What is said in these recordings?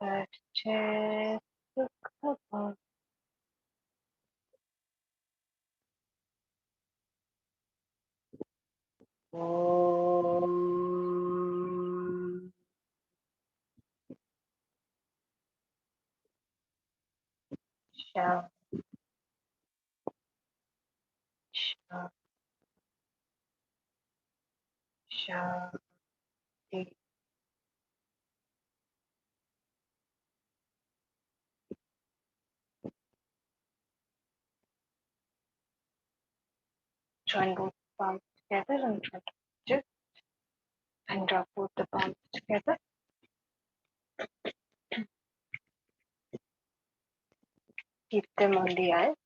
Karche Sukha Om Shanti Shanti. Join both palms together and try to just and drop both the palms together. Keep them on the eyes.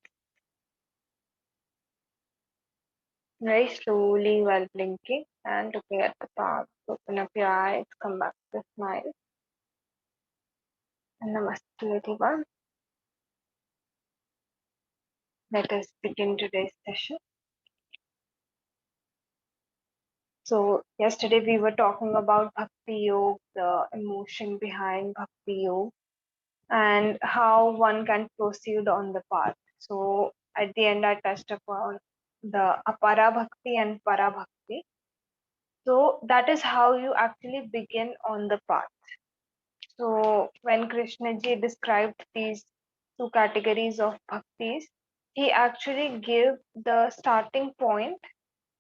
Very slowly while blinking and looking at the palms. Open up your eyes, come back to the smile. And namaste everyone. Let us begin today's session. So yesterday we were talking about Bhakti Yoga, the emotion behind Bhakti Yoga, and how one can proceed on the path. So at the end I touched upon the Apara Bhakti and Para Bhakti. So that is how you actually begin on the path. So when Krishna ji described these two categories of bhaktis, he actually gave the starting point,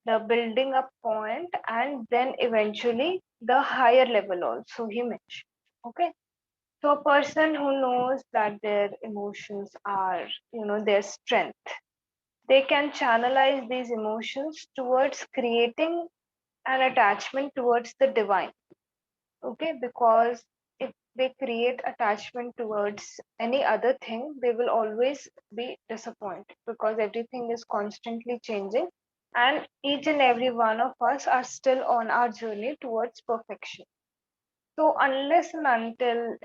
the building up point, and then eventually the higher level also he mentioned. Okay. So a person who knows that their emotions are, their strength, they can channelize these emotions towards creating an attachment towards the divine. Okay, because if they create attachment towards any other thing, they will always be disappointed because everything is constantly changing, and each and every one of us are still on our journey towards perfection. So unless and until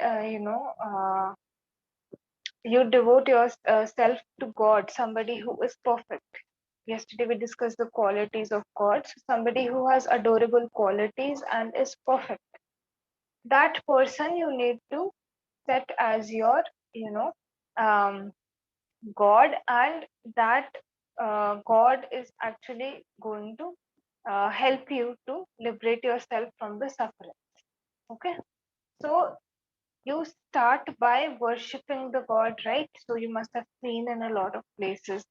you devote yourself to God, somebody who is perfect. Yesterday we discussed the qualities of God. So somebody who has adorable qualities and is perfect, that person you need to set as your, you know, um, God, and that God is actually going to help you to liberate yourself from the suffering. Okay, so you start by worshipping the God, right? So you must have seen in a lot of places,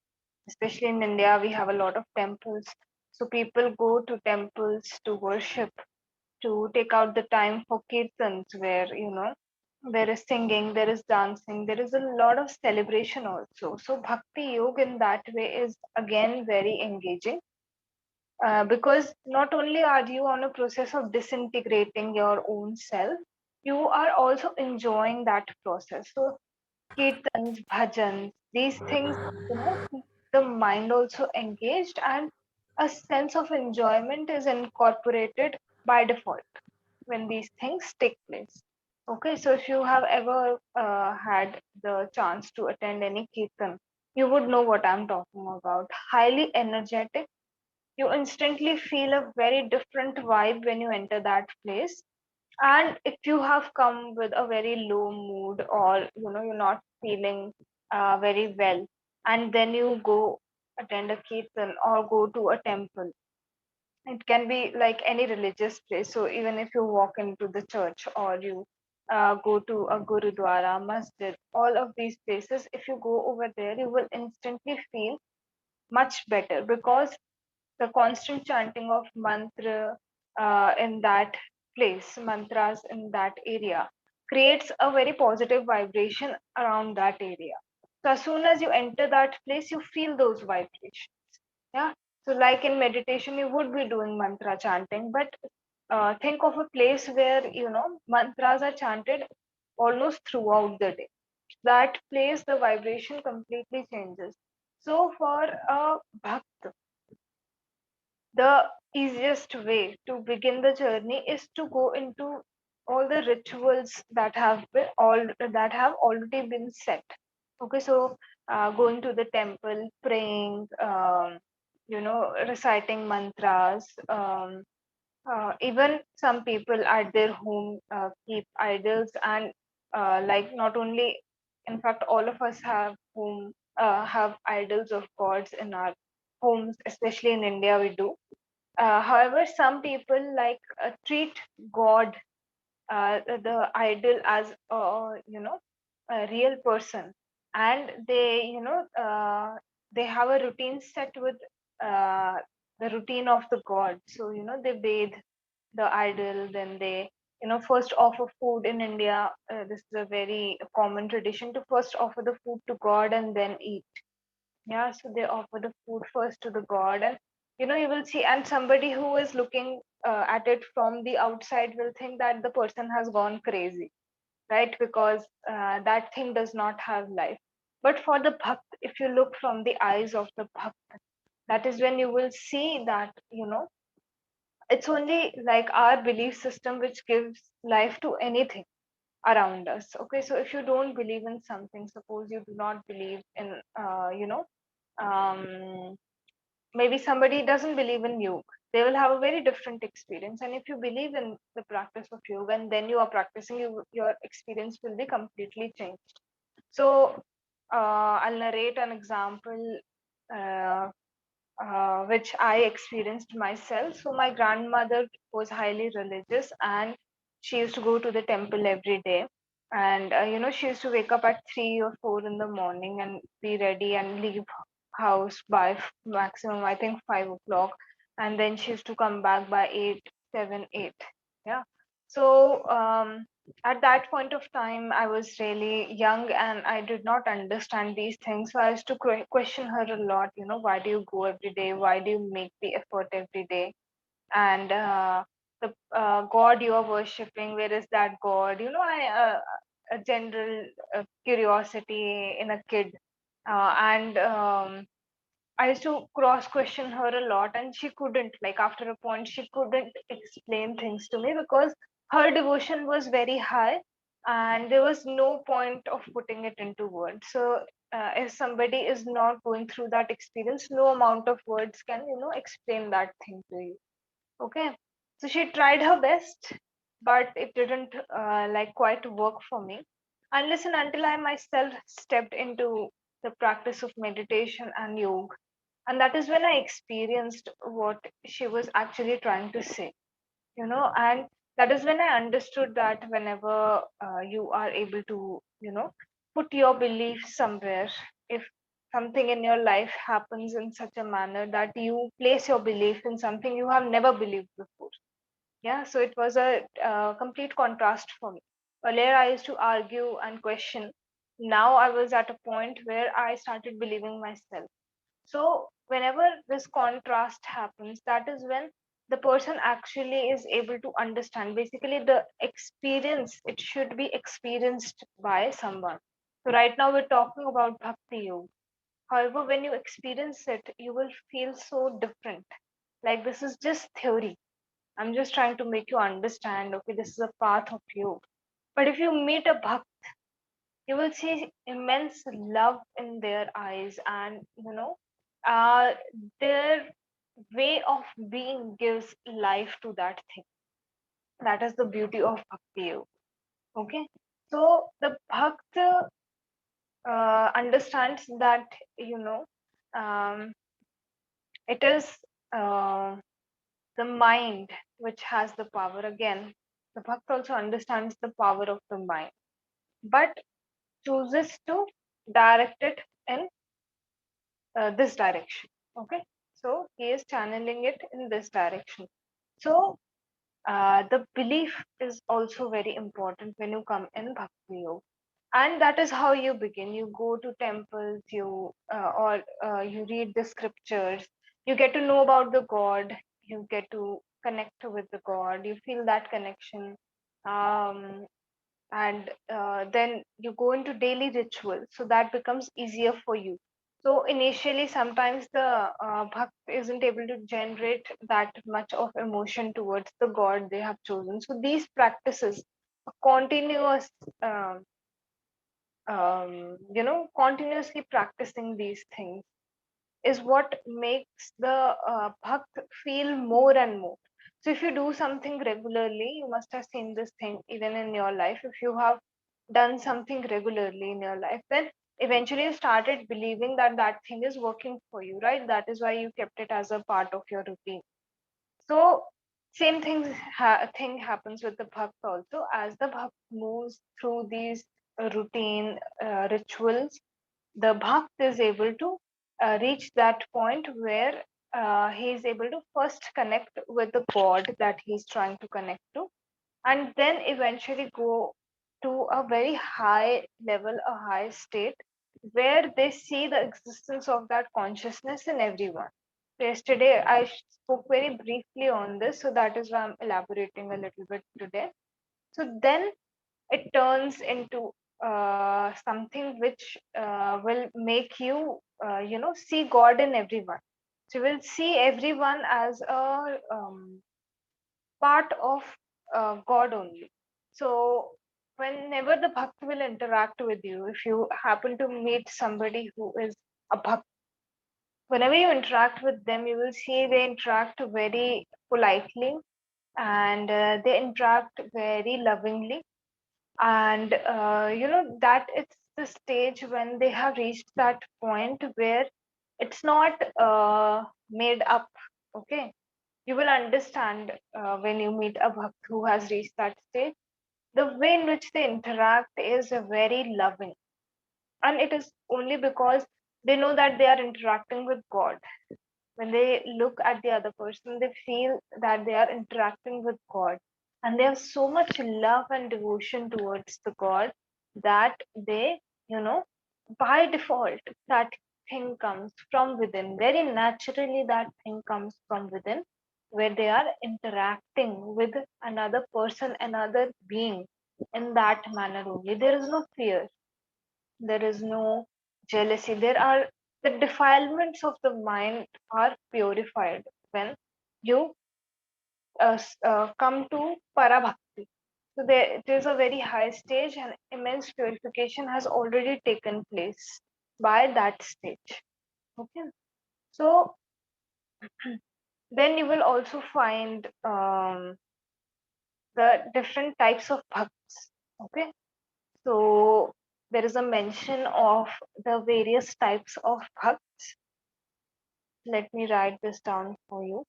especially in India, we have a lot of temples. So people go to temples to worship, to take out the time for kirtans, where there is singing, there is dancing, there is a lot of celebration also. So bhakti yoga in that way is again very engaging, because not only are you on a process of disintegrating your own self, you are also enjoying that process. So kirtans, bhajans, these things, keep the mind also engaged, and a sense of enjoyment is incorporated by default when these things take place. Okay, so if you have ever had the chance to attend any kirtan, you would know what I'm talking about. Highly energetic. You instantly feel a very different vibe when you enter that place. And if you have come with a very low mood, or you're not feeling very well, and then you go attend a kirtan or go to a temple, it can be like any religious place. So even if you walk into the church, or you go to a gurudwara, masjid, all of these places, if you go over there, you will instantly feel much better, because the constant chanting of mantra in that place, mantras in that area, creates a very positive vibration around that area. So as soon as you enter that place, you feel those vibrations. Yeah. So like in meditation, you would be doing mantra chanting, but think of a place where mantras are chanted almost throughout the day. That place, the vibration completely changes. So for a bhakt, the easiest way to begin the journey is to go into all the rituals that have already been set. Okay, so going to the temple, praying, reciting mantras, Even some people at their home keep idols, and like not only, in fact, all of us have idols of gods in our homes, especially in India. We do. However, some people like treat God, the idol, as a real person, and they have a routine set with uh, the routine of the god. So they bathe the idol, then they first offer food in India. This is a very common tradition to first offer the food to God and then eat. Yeah, so they offer the food first to the god, and you will see, and somebody who is looking at it from the outside will think that the person has gone crazy, right? Because that thing does not have life. But for the bhakt, if you look from the eyes of the bhakt, that is when you will see that it's only like our belief system which gives life to anything around us. Okay, so if you don't believe in something, suppose you do not believe in um, maybe somebody doesn't believe in yoga, they will have a very different experience. And if you believe in the practice of yoga and then you are practicing, your experience will be completely changed. So I'll narrate an example uh, which I experienced myself. So my grandmother was highly religious, and she used to go to the temple every day. And she used to wake up at 3 or 4 in the morning and be ready and leave house by maximum, I think, 5 o'clock. And then she used to come back by 8, 7, 8. Yeah. So at that point of time, I was really young and I did not understand these things. So I used to question her a lot. Why do you go every day? Why do you make the effort every day? And the God you are worshipping, where is that God? A general curiosity in a kid. And I used to cross question her a lot, and she couldn't, like, after a point, she couldn't explain things to me because her devotion was very high and there was no point of putting it into words. So, if somebody is not going through that experience, no amount of words can, explain that thing to you. Okay. So, she tried her best, but it didn't like quite work for me. Unless and until I myself stepped into the practice of meditation and yoga, and that is when I experienced what she was actually trying to say. And that is when I understood that whenever you are able to put your belief somewhere, if something in your life happens in such a manner that you place your belief in something you have never believed before. Yeah, so it was a complete contrast for me. Earlier I used to argue and question. Now I was at a point where I started believing myself. So, whenever this contrast happens, that is when the person actually is able to understand. Basically, the experience, it should be experienced by someone. So, right now we're talking about Bhakti Yoga. However, when you experience it, you will feel so different. Like, this is just theory. I'm just trying to make you understand, okay, this is a path of yoga. But if you meet a Bhakt, you will see immense love in their eyes, and uh, their way of being gives life to that thing. That is the beauty of bhakti yoga. Okay, so the bhakt understands that you know um, it is uh, the mind which has the power. Again, the bhakt also understands the power of the mind, but chooses to direct it in this direction. Okay, so he is channeling it in this direction. So the belief is also very important when you come in bhakti yoga, and that is how you begin. You go to temples, or you read the scriptures, you get to know about the god, you get to connect with the god, you feel that connection. um, and then you go into daily ritual, so that becomes easier for you. So initially sometimes the bhakt isn't able to generate that much of emotion towards the god they have chosen. So these practices, a continuous continuously practicing these things is what makes the bhakt feel more and more. So if you do something regularly, you must have seen this thing even in your life. If you have done something regularly in your life, then eventually you started believing that that thing is working for you, right? That is why you kept it as a part of your routine. So same thing happens with the bhakt also. As the bhakt moves through these routine rituals, the bhakt is able to reach that point where he is able to first connect with the god that he's trying to connect to, and then eventually go to a very high level, a high state, where they see the existence of that consciousness in everyone. So yesterday I spoke very briefly on this, so that is why I'm elaborating a little bit today. So then it turns into something which will make you see god in everyone. So you will see everyone as a part of god only. So whenever the bhakt will interact with you, if you happen to meet somebody who is a bhakt, whenever you interact with them, you will see they interact very politely, and they interact very lovingly, and that it's the stage when they have reached that point where it's not made up. Okay, you will understand when you meet a bhakt who has reached that stage. The way in which they interact is very loving, and it is only because they know that they are interacting with god. When they look at the other person, they feel that they are interacting with god, and they have so much love and devotion towards the god that they, you know by default, that thing comes from within. Very naturally that thing comes from within, where they are interacting with another person, another being, in that manner only. There is no fear, there is no jealousy. There are the defilements of the mind are purified when you come to parabhakti. So there, it is a very high stage, and immense purification has already taken place by that stage. Okay, so then you will also find the different types of bhakts. Okay, so there is a mention of the various types of bhakts. Let me write this down for you.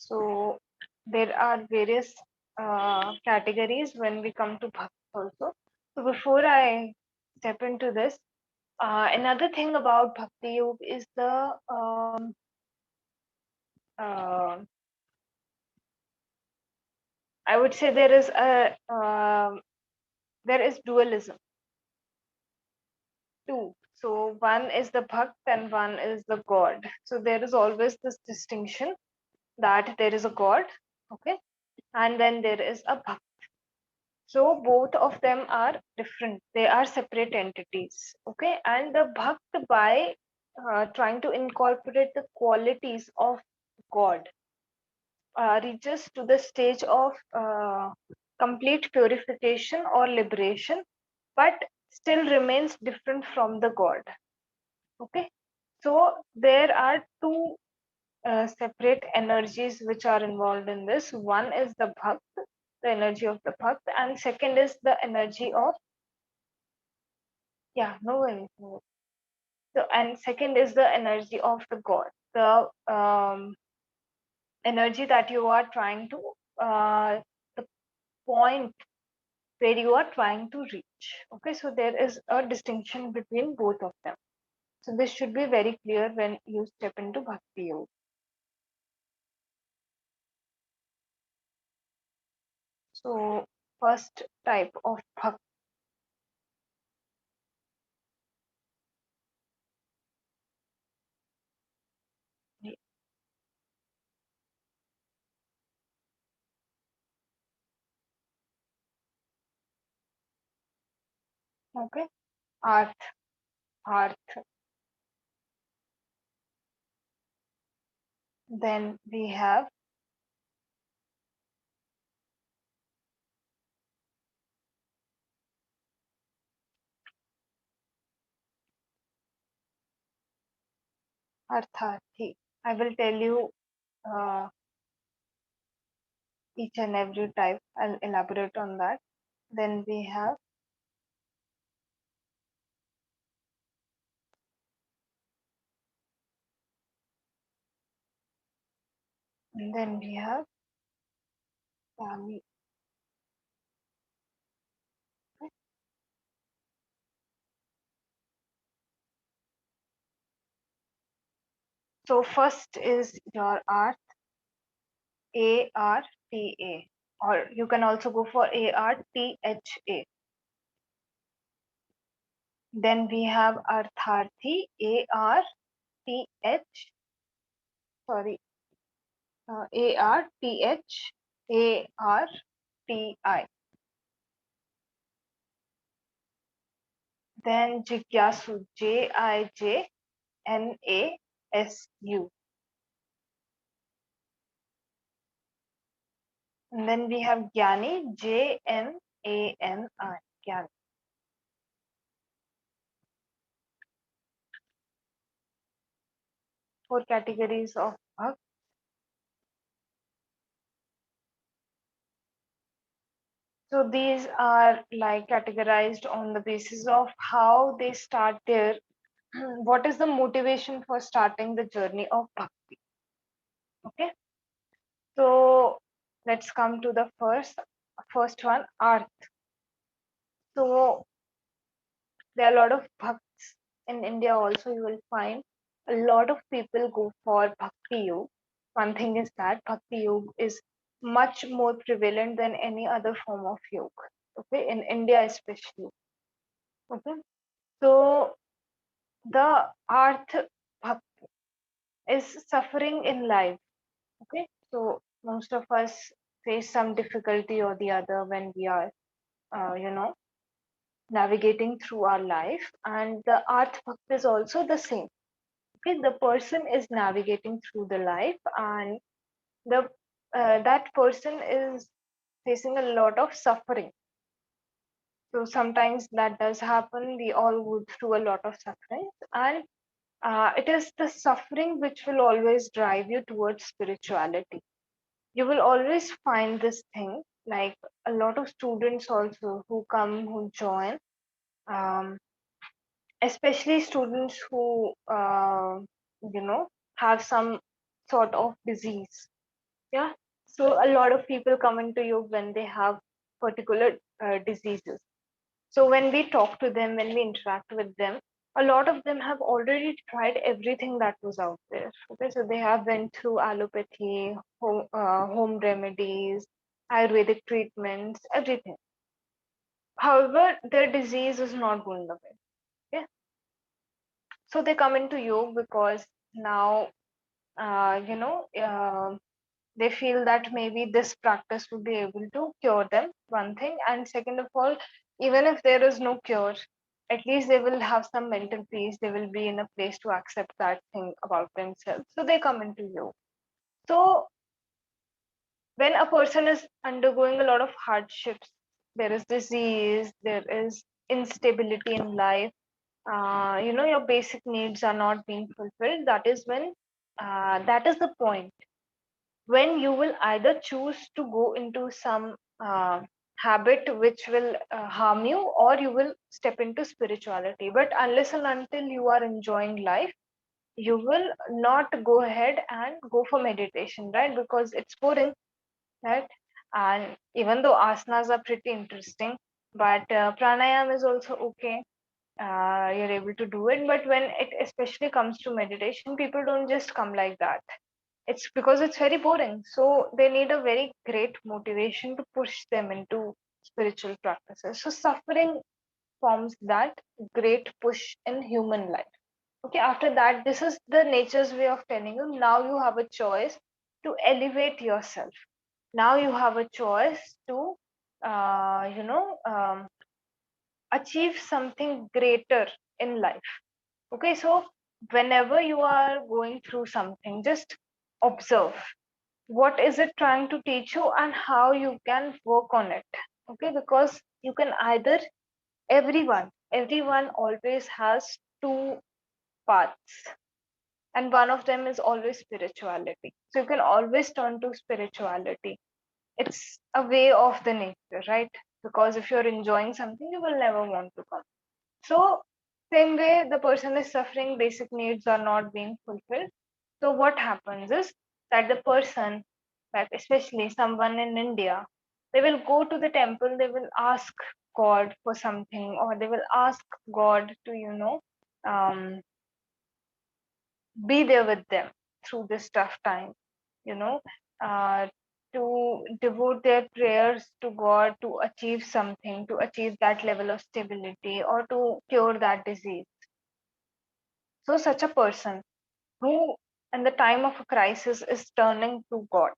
So there are various categories when we come to bhakti also. So before I step into this, another thing about bhakti yoga is the uh, I would say there is dualism too. So one is the bhakt and one is the god. So there is always this distinction that there is a god, okay, and then there is a bhakt. So both of them are different. They are separate entities. Okay. And the bhakt, by trying to incorporate the qualities of God, reaches to the stage of complete purification or liberation, but still remains different from the God. Okay. So there are two separate energies which are involved in this. One is the bhakt, the energy of the bhakt, and second is the energy of, yeah, no worries, no worries. So, and second is the energy of the god, the energy that you are trying to, the point where you are trying to reach. Okay, so there is a distinction between both of them. So this should be very clear when you step into bhakti yoga. So first type of bhakti. Okay, Arth, Arth. Then we have Artharthi. I will tell you uh, each and every type. I'll elaborate on that. Then we have, and then we have Kami. Okay. So first is your Arth, ARTA, or you can also go for ARTHA. Then we have Artharthi, ARTH, sorry, ARTHARTI. Then Jigyasu, JIJNASU. And then we have Gyani, JNANI. Gyani. Four categories of bhakt. So these are like categorized on the basis of how they start their, what is the motivation for starting the journey of bhakti. Okay, so let's come to the first one, Arth. So there are a lot of bhakts in India also. You will find a lot of people go for bhakti yoga. One thing is that bhakti yoga is much more prevalent than any other form of yoga. Okay, in India especially. Okay, so the Arth bhakti is suffering in life. Okay, so most of us face some difficulty or the other when we are, you know, navigating through our life, and the Arth bhakti is also the same. Okay, the person is navigating through the life, and the that person is facing a lot of suffering. So sometimes that does happen. We all go through a lot of suffering, and it is the suffering which will always drive you towards spirituality. You will always find this thing, like a lot of students also who come, who join, um, especially students who you know, have some sort of disease. Yeah, so a lot of people come into you when they have particular diseases. So when we talk to them, when we interact with them, a lot of them have already tried everything that was out there. Okay, so they have went through allopathy, home remedies, ayurvedic treatments, everything. However, their disease is not going away. Okay, so they come into yoga because now, you know, they feel that maybe this practice would be able to cure them, one thing. And second of all, even if there is no cure, at least they will have some mental peace. They will be in a place to accept that thing about themselves. So they come into yoga. So when a person is undergoing a lot of hardships, there is disease, there is instability in life, you know, your basic needs are not being fulfilled, that is when, that is the point when you will either choose to go into some habit which will harm you, or you will step into spirituality. But unless and until you are enjoying life, you will not go ahead and go for meditation, right? Because it's boring, right? And even though asanas are pretty interesting, but pranayam is also okay. You're able to do it, but when it especially comes to meditation, people don't just come like that. It's because it's very boring, so they need a very great motivation to push them into spiritual practices. So suffering forms that great push in human life. Okay, after that, this is the nature's way of telling you now you have a choice to elevate yourself. Now you have a choice to you know, achieve something greater in life. Okay, so whenever you are going through something, just observe what is it trying to teach you and how you can work on it. Okay, because you can either, everyone always has two paths, and one of them is always spirituality. So you can always turn to spirituality. It's a way of the nature, right? Because if you're enjoying something, you will never want to come. So, same way the person is suffering, basic needs are not being fulfilled. So, what happens is that the person, like especially someone in India, they will go to the temple, they will ask God for something, or they will ask God to, um, be there with them through this tough time, you know, uh, to devote their prayers to God to achieve something, to achieve that level of stability or to cure that disease. So, such a person who, in the time of a crisis, is turning to God.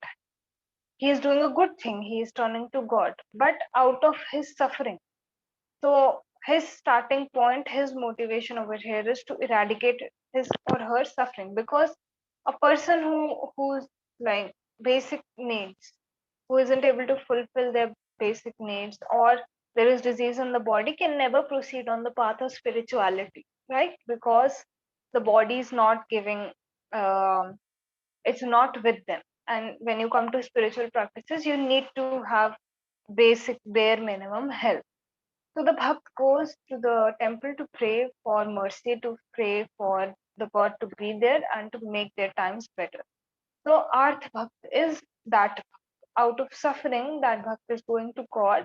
He is doing a good thing, he is turning to God, but out of his suffering. So, his starting point, his motivation over here is to eradicate his or her suffering, because a person who's like basic needs, who isn't able to fulfill their basic needs, or there is disease in the body, can never proceed on the path of spirituality, right? Because the body is not giving, it's not with them. And when you come to spiritual practices, you need to have basic bare minimum health. So the bhakt goes to the temple to pray for mercy, to pray for the God to be there and to make their times better. So Arth Bhakt is that out of suffering, that Bhakt is going to God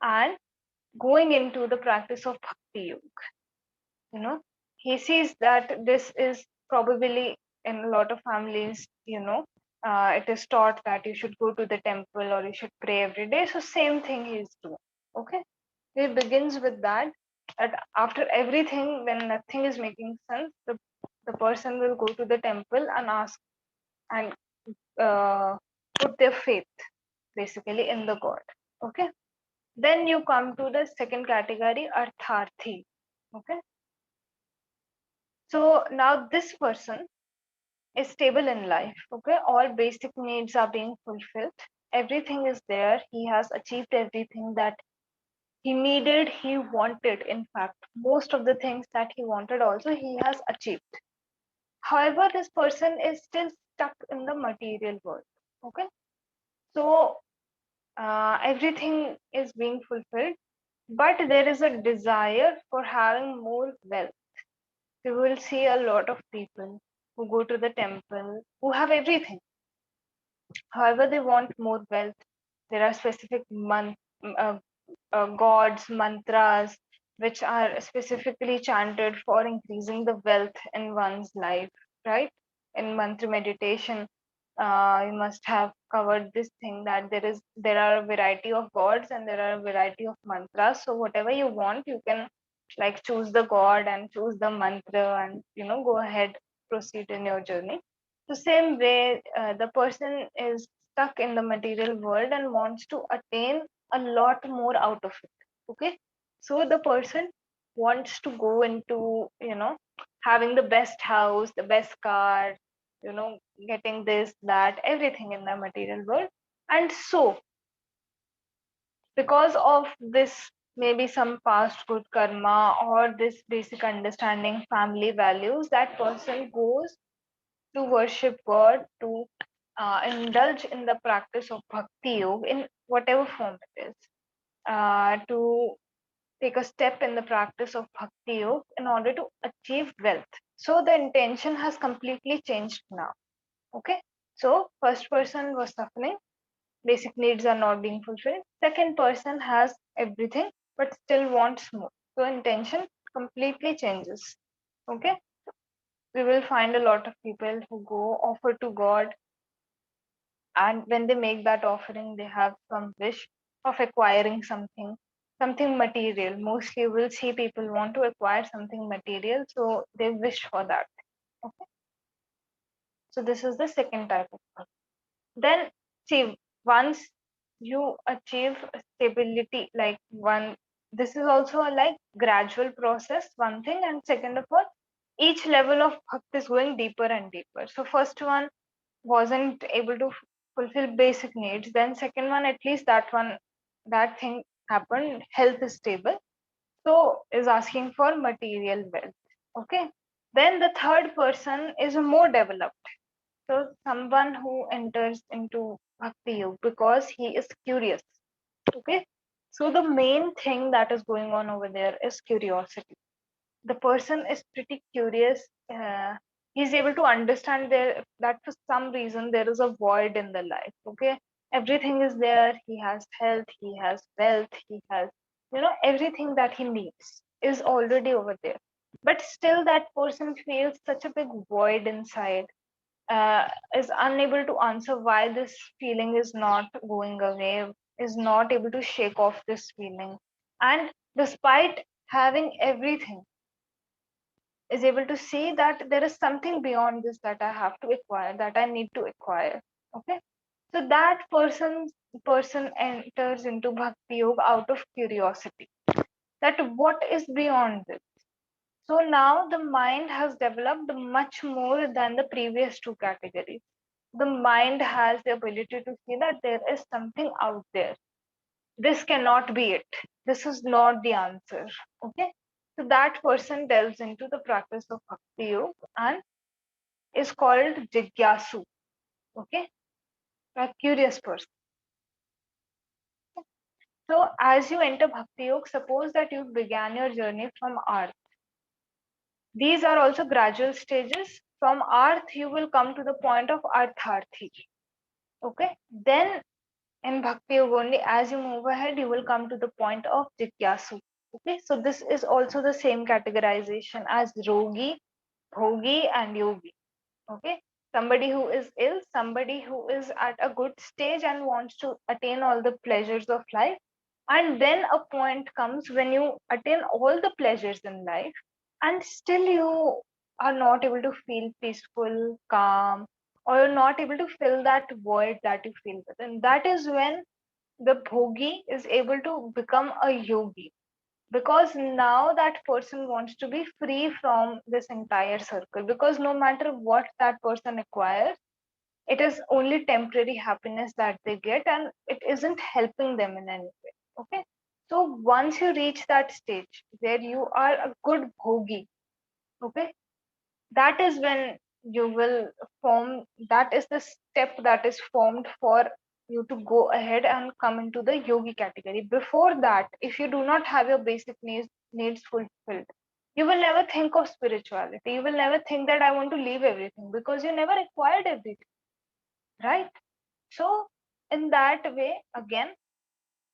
and going into the practice of Bhakti Yoga. He sees that this is probably in a lot of families, it is taught that you should go to the temple or you should pray every day. So same thing he is doing. Okay. He begins with that. That after everything, when nothing is making sense, the person will go to the temple and ask and put their faith basically in the God. Okay. Then you come to the second category, Artharthi. Okay. So now this person is stable in life. Okay. All basic needs are being fulfilled. Everything is there. He has achieved everything that he needed, he wanted. In fact, most of the things that he wanted also he has achieved. However, this person is still stuck in the material world. Okay. So everything is being fulfilled, but there is a desire for having more wealth. You will see a lot of people who go to the temple who have everything. However, they want more wealth. There are specific gods, mantras, which are specifically chanted for increasing the wealth in one's life, right? In mantra meditation, you must have covered this thing that there are a variety of gods and there are a variety of mantras. So whatever you want, you can like choose the god and choose the mantra and go ahead, proceed in your journey. The same way, the person is stuck in the material world and wants to attain a lot more out of it. Okay. So the person wants to go into, having the best house, the best car, getting this, that, everything in the material world. And so, because of this, maybe some past good karma or this basic understanding, family values, that person goes to worship God, to indulge in the practice of bhakti yoga in whatever form it is, to take a step in the practice of bhakti yoga in order to achieve wealth. So the intention has completely changed now. Okay. So first person was suffering, basic needs are not being fulfilled. Second person has everything but still wants more. So intention completely changes. Okay. We will find a lot of people who go offer to God, and when they make that offering, they have some wish of acquiring something material. Mostly you will see people want to acquire something material, so they wish for that. Okay. So this is the second type of person. Then see, once you achieve stability, like this is also a like gradual process, one thing, and second of all, each level of bhakti is going deeper and deeper. So first one wasn't able to fulfill basic needs, then second one, at least that thing happened, health is stable, so is asking for material wealth. Okay, then the third person is more developed, so someone who enters into bhakti yoga because he is curious. Okay, so the main thing that is going on over there is curiosity. The person is pretty curious. He's able to understand there that for some reason there is a void in the life. Okay, everything is there. He has health, he has wealth, he has, everything that he needs is already over there, but still that person feels such a big void inside, uh, is unable to answer why this feeling is not going away, is not able to shake off this feeling, and despite having everything, is able to see that there is something beyond this that I have to acquire, that I need to acquire. Okay, so that person enters into bhakti yoga out of curiosity. That what is beyond this. So now the mind has developed much more than the previous two categories. The mind has the ability to see that there is something out there. This cannot be it. This is not the answer. Okay. So that person delves into the practice of Bhakti Yoga and is called Jigyasu. Okay. A curious person. So as you enter Bhakti Yoga, suppose that you began your journey from Arth. These are also gradual stages. From Arth, you will come to the point of Artharthi. Okay. Then in Bhakti Yoga only, as you move ahead, you will come to the point of Jigyasu. Okay, so this is also the same categorization as Rogi, Bhogi, and Yogi. Okay, somebody who is ill, somebody who is at a good stage and wants to attain all the pleasures of life. And then a point comes when you attain all the pleasures in life and still you are not able to feel peaceful, calm, or you're not able to fill that void that you feel within. That is when the bhogi is able to become a yogi, because now that person wants to be free from this entire circle, because no matter what that person acquires, it is only temporary happiness that they get and it isn't helping them in any way. Okay, so once you reach that stage where you are a good bhogi, okay, that is when you will form, that is the step that is formed for you to go ahead and come into the yogi category. Before that, if you do not have your basic needs fulfilled, you will never think of spirituality, you will never think that I want to leave everything, because you never acquired everything, right? So in that way, again,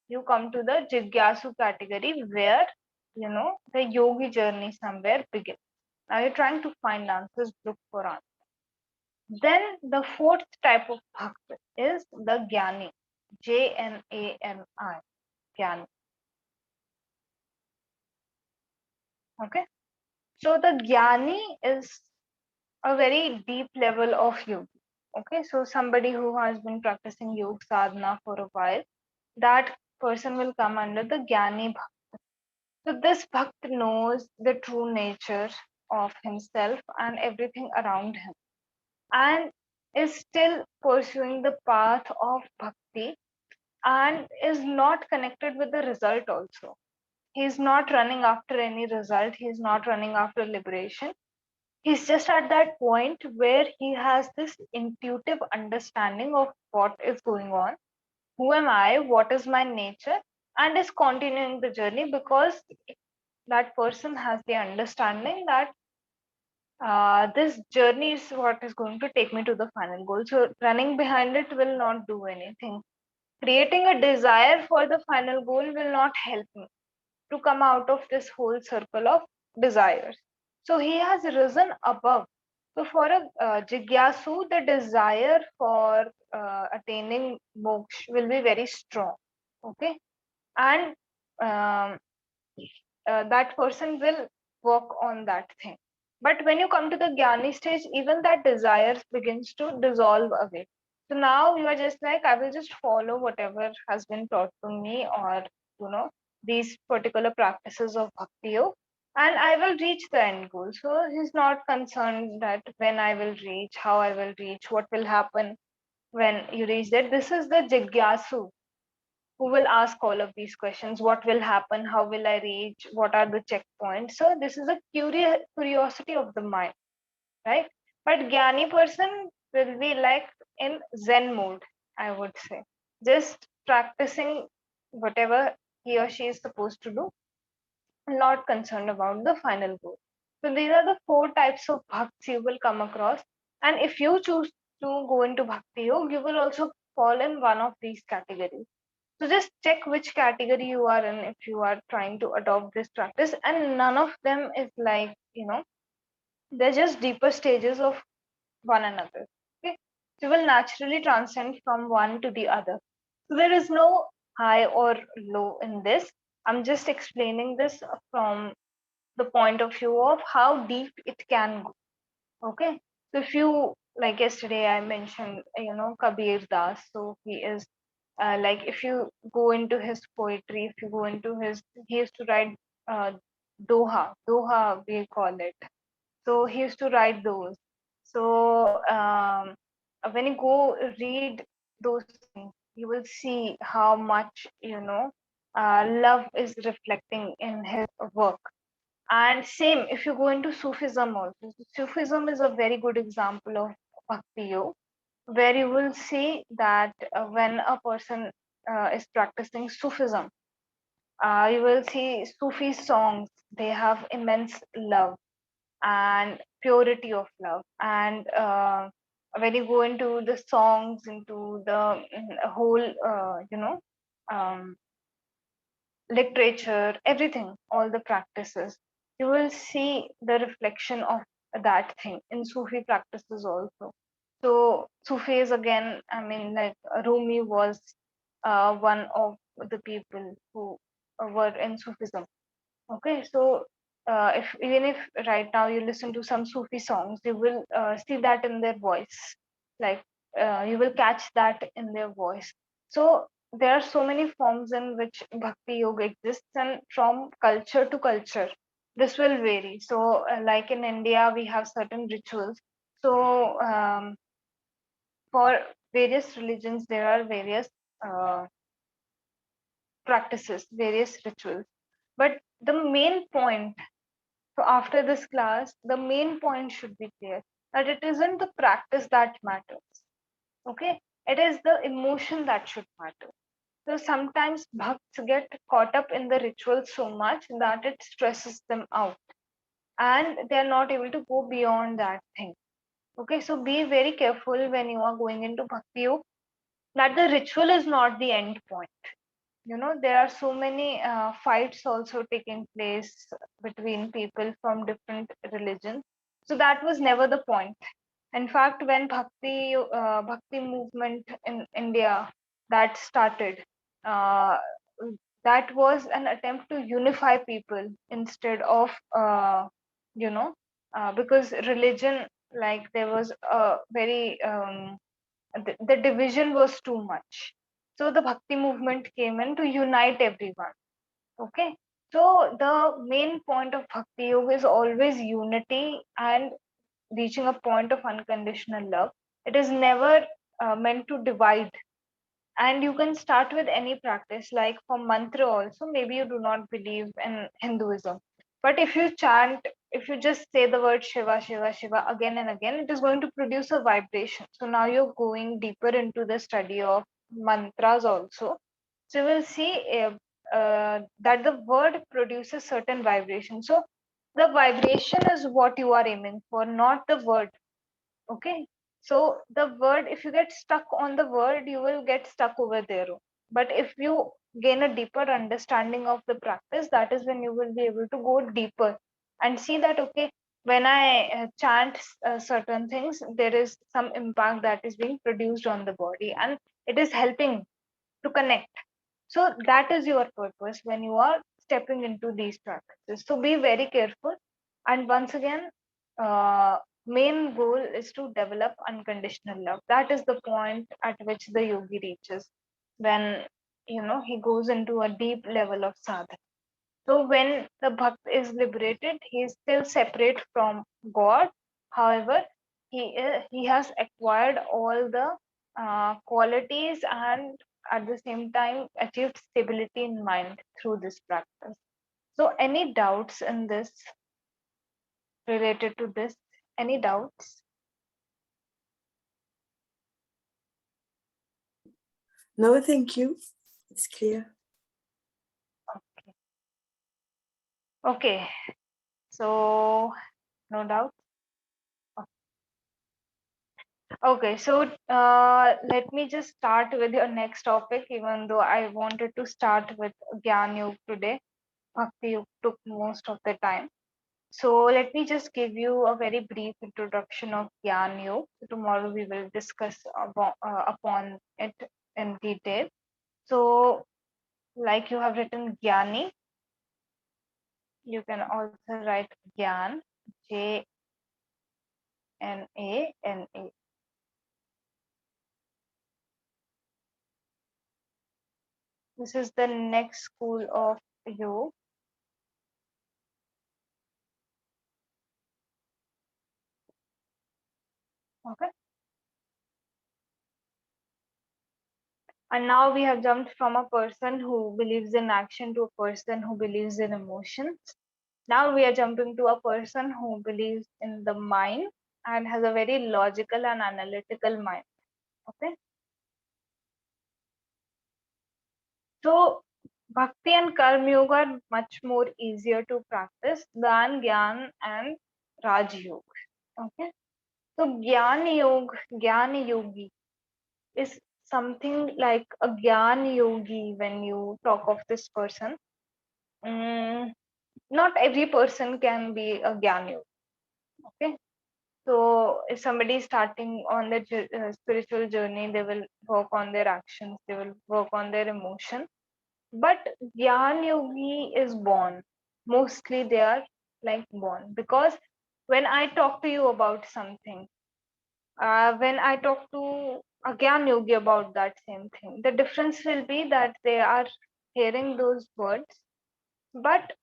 you come to the jigyasu category where, the yogi journey somewhere begins. Now you're trying to find answers, look for answers. Then the fourth type of bhakt is the Jnani, Jnani, Jnani. Okay, so the Jnani is a very deep level of yoga. Okay, so somebody who has been practicing yoga sadhana for a while, that person will come under the Jnani bhakt. So this bhakt knows the true nature of himself and everything around him, and is still pursuing the path of bhakti and is not connected with the result also. He's not running after any result, he's not running after liberation. He's just at that point where he has this intuitive understanding of what is going on, who am I, what is my nature, and is continuing the journey, because that person has the understanding that this journey is what is going to take me to the final goal. So running behind it will not do anything. Creating a desire for the final goal will not help me to come out of this whole circle of desires. So he has risen above. So for a jigyasu, the desire for attaining moksha will be very strong. Okay, and um, that person will work on that thing. But when you come to the jnani stage, even that desire begins to dissolve away. So now you are just like, I will just follow whatever has been taught to me, or you know these particular practices of Bhakti Yoga, and I will reach the end goal. So he's not concerned that when I will reach, how I will reach, what will happen when you reach there. This is the Jigyasu who will ask all of these questions. What will happen? How will I reach? What are the checkpoints? So this is a curiosity of the mind, right? But Jnani person will be like in Zen mode, I would say, just practicing whatever he or she is supposed to do, not concerned about the final goal. So these are the four types of bhakti you will come across. And if you choose to go into bhakti yoga, you will also fall in one of these categories. So just check which category you are in if you are trying to adopt this practice. And none of them is like, they're just deeper stages of one another. Okay. So you will naturally transcend from one to the other. So there is no high or low in this. I'm just explaining this from the point of view of how deep it can go. Okay. So if you, like yesterday I mentioned, Kabir Das. So he is like, if you go into his poetry, if you go into his, he used to write uh, Doha we call it. So he used to write those. So when you go read those things, you will see how much love is reflecting in his work. And same, if you go into Sufism also, Sufism is a very good example of Bhakti Yoga, where you will see that when a person is practicing Sufism, you will see Sufi songs, they have immense love and purity of love. And when you go into the songs, into the whole, um, literature, everything, all the practices, you will see the reflection of that thing in Sufi practices also. So Sufis again, I mean, like Rumi was one of the people who were in Sufism. Okay, so if even if right now you listen to some Sufi songs, you will see that in their voice. Like you will catch that in their voice. So there are so many forms in which Bhakti Yoga exists, and from culture to culture, this will vary. So, like in India, we have certain rituals. So, for various religions, there are various uh, practices, various rituals. But the main point, so after this class, the main point should be clear that it isn't the practice that matters. Okay, it is the emotion that should matter. So sometimes bhakts get caught up in the ritual so much that it stresses them out and they are not able to go beyond that thing. Okay, so be very careful when you are going into bhakti yoga that the ritual is not the end point. There are so many fights also taking place between people from different religions. So that was never the point. In fact, when bhakti movement in India that started, uh, that was an attempt to unify people instead of because religion, like there was a very the division was too much. So the bhakti movement came in to unite everyone. Okay. So the main point of bhakti yoga is always unity and reaching a point of unconditional love. It is never meant to divide. And you can start with any practice, like for mantra also. Maybe you do not believe in Hinduism. But if you chant, if you just say the word Shiva, Shiva, Shiva again and again, it is going to produce a vibration. So now you're going deeper into the study of mantras also. So you will see that the word produces certain vibration. So the vibration is what you are aiming for, not the word. Okay. So the word, if you get stuck on the word, you will get stuck over there. But if you gain a deeper understanding of the practice, that is when you will be able to go deeper and see that, okay, when I chant certain things, there is some impact that is being produced on the body and it is helping to connect. So that is your purpose when you are stepping into these practices. So be very careful. And once again, main goal is to develop unconditional love. That is the point at which the yogi reaches when he goes into a deep level of sadhana. So when the bhakt is liberated, he is still separate from God. However, he has acquired all the qualities and at the same time achieved stability in mind through this practice. So any doubts in this related to this? Any doubts? No, thank you. It's clear. Okay. Okay. So no doubt. Okay, so let me just start with your next topic, even though I wanted to start with Gyan Yoga today. Bhakti Yoga took most of the time. So let me just give you a very brief introduction of Gyan Yoga. So tomorrow we will discuss upon it in detail. So like you have written Gyani, you can also write Gyan, Jnana. This is the next school of yoga. Okay. And now we have jumped from a person who believes in action to a person who believes in emotions. Now we are jumping to a person who believes in the mind and has a very logical and analytical mind. Okay. So Bhakti and Karma Yoga are much more easier to practice than Gyan and Raj Yoga. Okay. So Gyan Yogi is something like a Gyan Yogi when you talk of this person. Not every person can be a Gyan Yogi. Okay. So if somebody is starting on their spiritual journey, they will work on their actions, they will work on their emotion. But Gyan Yogi is born. Mostly they are like born because when I talk to you about something, when I talk to a Gyan Yogi about that same thing, the difference will be that they are hearing those words, but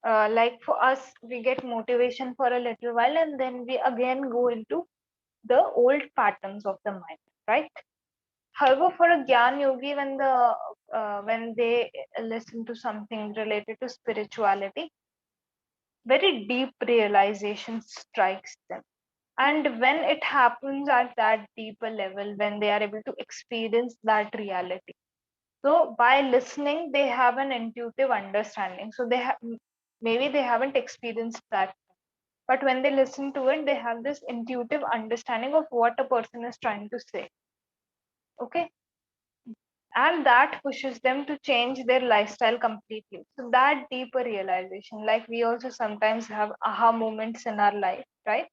like for us, we get motivation for a little while and then we again go into the old patterns of the mind, right? However, for a Gyan Yogi, when they listen to something related to spirituality, very deep realization strikes them. And when it happens at that deeper level, when they are able to experience that reality, so by listening, they have an intuitive understanding. So they have maybe they haven't experienced that, but when they listen to it, they have this intuitive understanding of what a person is trying to say. Okay, and that pushes them to change their lifestyle completely. So that deeper realization, like we also sometimes have aha moments in our life, right?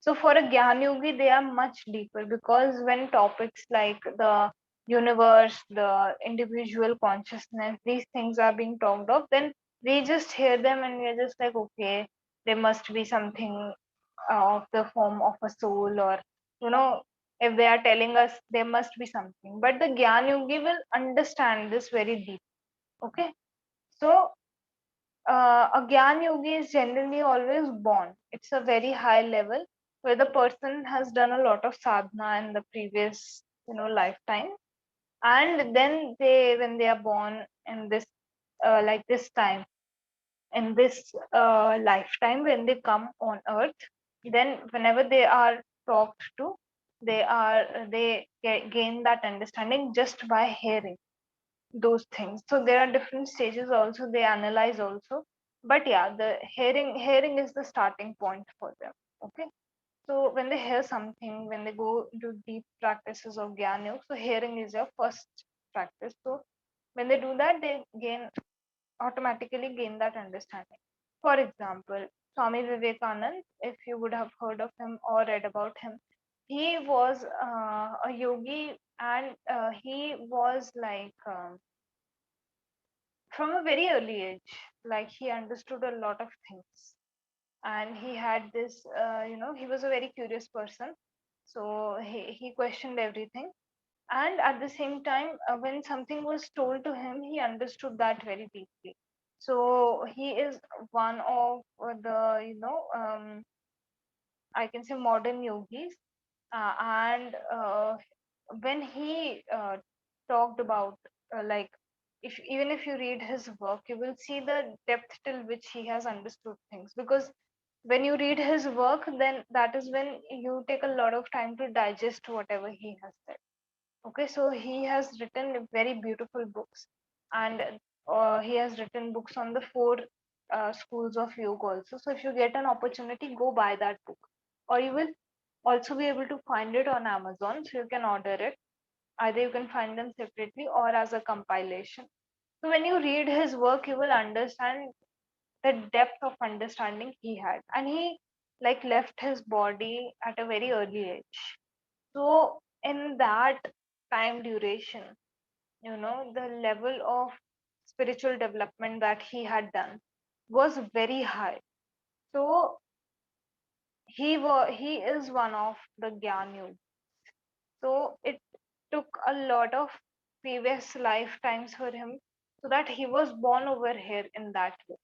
So for a Gyan Yogi, they are much deeper because when topics like the universe, the individual consciousness, these things are being talked of, then we just hear them and we're just like, okay, there must be something of the form of a soul, or you know, if they are telling us there must be something. But the Gyan Yogi will understand this very deep. Okay, so a Gyan Yogi is generally always born. It's a very high level where the person has done a lot of sadhana in the previous, lifetime, and then when they are born in this, like this time, in this lifetime, when they come on earth, then whenever they are talked to, they gain that understanding just by hearing those things. So there are different stages also, they analyze also, but yeah, the hearing is the starting point for them. Okay, so when they hear something, when they go into deep practices of Gyan Yoga, so hearing is your first practice. So when they do that, they automatically gain that understanding. For example, Swami Vivekanand, if you would have heard of him or read about him, he was a yogi, and he was like, from a very early age, like he understood a lot of things, and he had this, he was a very curious person, so he questioned everything. And at the same time, when something was told to him, he understood that very deeply. So he is one of the, I can say, modern yogis. And when he talked about, like, if even if you read his work, you will see the depth till which he has understood things. Because when you read his work, then that is when you take a lot of time to digest whatever he has said. Okay, so he has written very beautiful books, and he has written books on the four schools of yoga also. So if you get an opportunity, go buy that book, or you will also be able to find it on Amazon. So you can order it. Either you can find them separately or as a compilation. So when you read his work, you will understand the depth of understanding he had, and he like left his body at a very early age. So in that time duration, the level of spiritual development that he had done was very high. So he is one of the Gyan Yogis. So it took a lot of previous lifetimes for him, so that he was born over here in that way,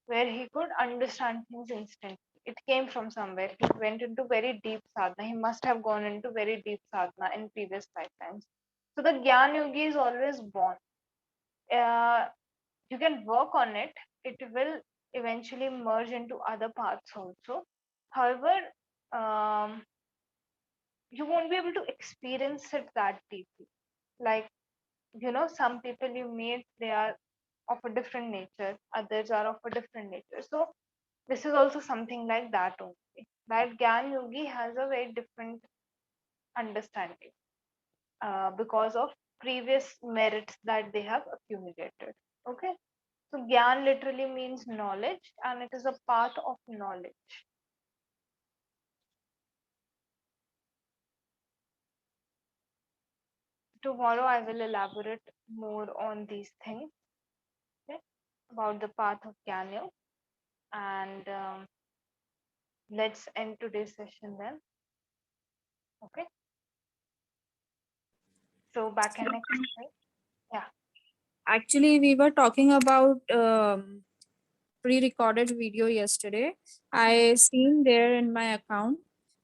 where he could understand things instantly. It came from somewhere. He went into very deep sadhana. He must have gone into very deep sadhana in previous lifetimes. So the Gyan Yogi is always born. Uh, you can work on it. It will eventually merge into other paths also. However, um, you won't be able to experience it that deeply. Like, some people you meet, they are of a different nature, others are of a different nature. So this is also something like that only. That Gyan Yogi has a very different understanding because of previous merits that they have accumulated. Okay. So Gyan literally means knowledge, and it is a path of knowledge. Tomorrow I will elaborate more on these things, okay, about the path of Gyan Yoga. And let's end today's session then. Okay. So back in next week. Yeah. Actually, we were talking about pre-recorded video yesterday. I seen there in my account,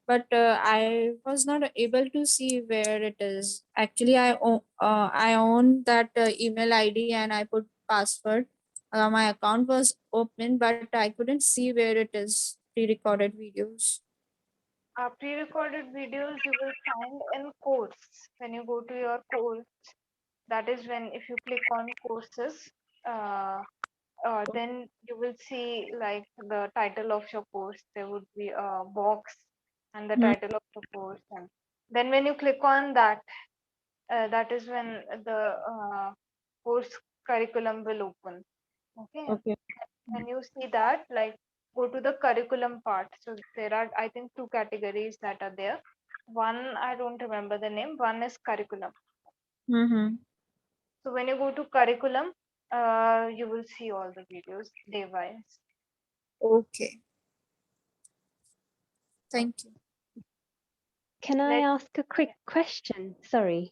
but I was not able to see where it is. Actually, I own that email ID and I put password. My account was open, but I couldn't see where it is. Pre-recorded videos. Pre-recorded videos you will find in course. When you go to your course, that is when if you click on courses, then you will see like the title of your course. There would be a box and the Hmm. title of the course, and then when you click on that, that is when the course curriculum will open. Okay. Okay. When you see that, like, go to the curriculum part. So there are, I think, two categories that are there. One, I don't remember the name. One is curriculum. Mm-hmm. So when you go to curriculum, you will see all the videos day wise. Okay. Thank you. Can I Let ask a quick question? Sorry.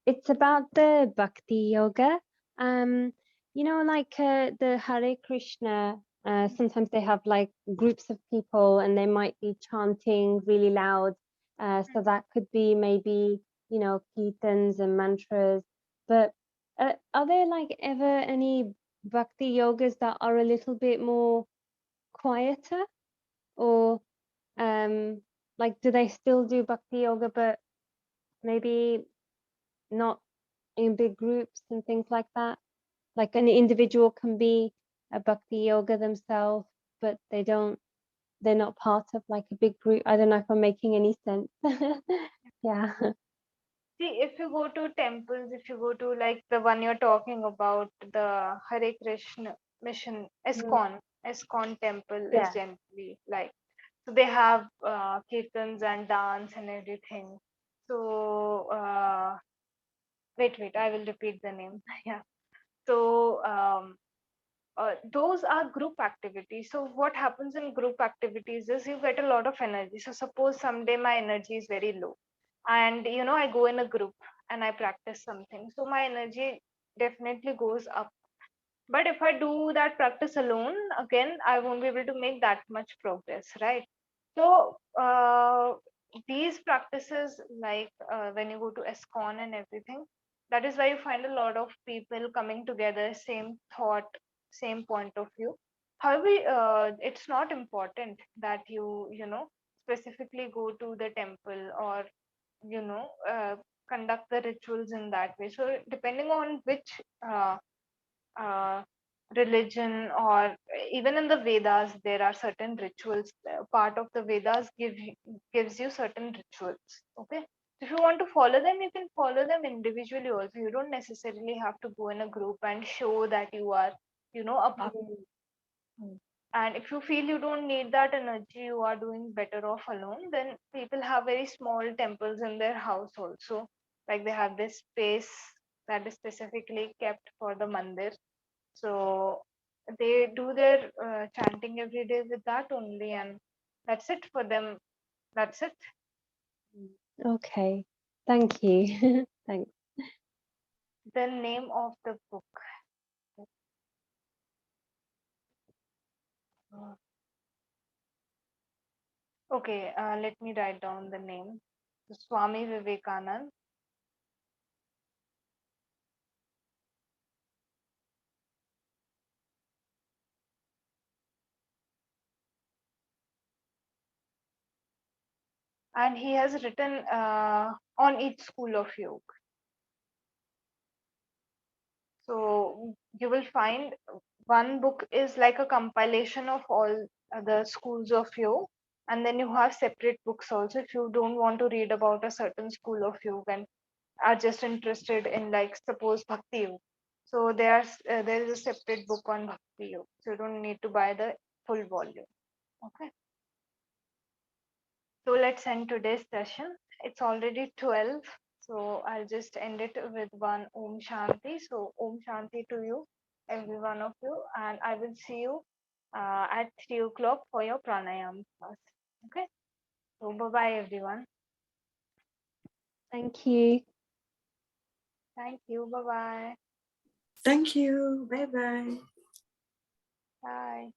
It's about the bhakti yoga. Like the Hare Krishna, sometimes they have like groups of people and they might be chanting really loud. So that could be maybe, kirtans and mantras. But are there like ever any bhakti yogas that are a little bit more quieter? Or like do they still do bhakti yoga but maybe not in big groups and things like that? Like an individual can be a bhakti yoga themselves, but they're not part of like a big group. I don't know if I'm making any sense. Yeah. see, if you go to temples, if you go to like the one you're talking about, the Hare Krishna mission, Mm. ISKCON temple is Yeah. generally like, so they have kirtans and dance and everything. So wait, I will repeat the name. Yeah. So those are group activities. So what happens in group activities is you get a lot of energy. So suppose someday my energy is very low. and I go in a group and I practice something, so my energy definitely goes up. But if I do that practice alone, again, I won't be able to make that much progress, right? So these practices, like when you go to ESCON and everything, that is why you find a lot of people coming together, same thought, same point of view. However, it's not important that you specifically go to the temple or you know uh, conduct the rituals in that way. So depending on which uh, religion, or even in the Vedas there are certain rituals. Part of the Vedas gives you certain rituals. Okay, if you want to follow them, you can follow them individually also. You don't necessarily have to go in a group and show that you are a Mm. and if you feel you don't need that energy, you are doing better off alone. Then people have very small temples in their house also. Like they have this space that is specifically kept for the mandir. So they do their chanting every day with that only, and that's it for them. That's it. Okay, thank you. Thanks. The name of the book. Okay, let me write down the name. Swami Vivekanand. And he has written on each school of yoga. So you will find one book is like a compilation of all the schools of yoga, and then you have separate books also if you don't want to read about a certain school of yoga and are just interested in, like, suppose bhakti yoga. So there is a separate book on bhakti yoga, so you don't need to buy the full volume. Okay. So let's end today's session. It's already 12, so I'll just end it with one Om Shanti. So Om Shanti to you, every one of you, and I will see you at 3 o'clock for your pranayam class. Okay. So bye bye everyone. Thank you. Thank you. Bye bye. Thank you. Bye bye. Bye.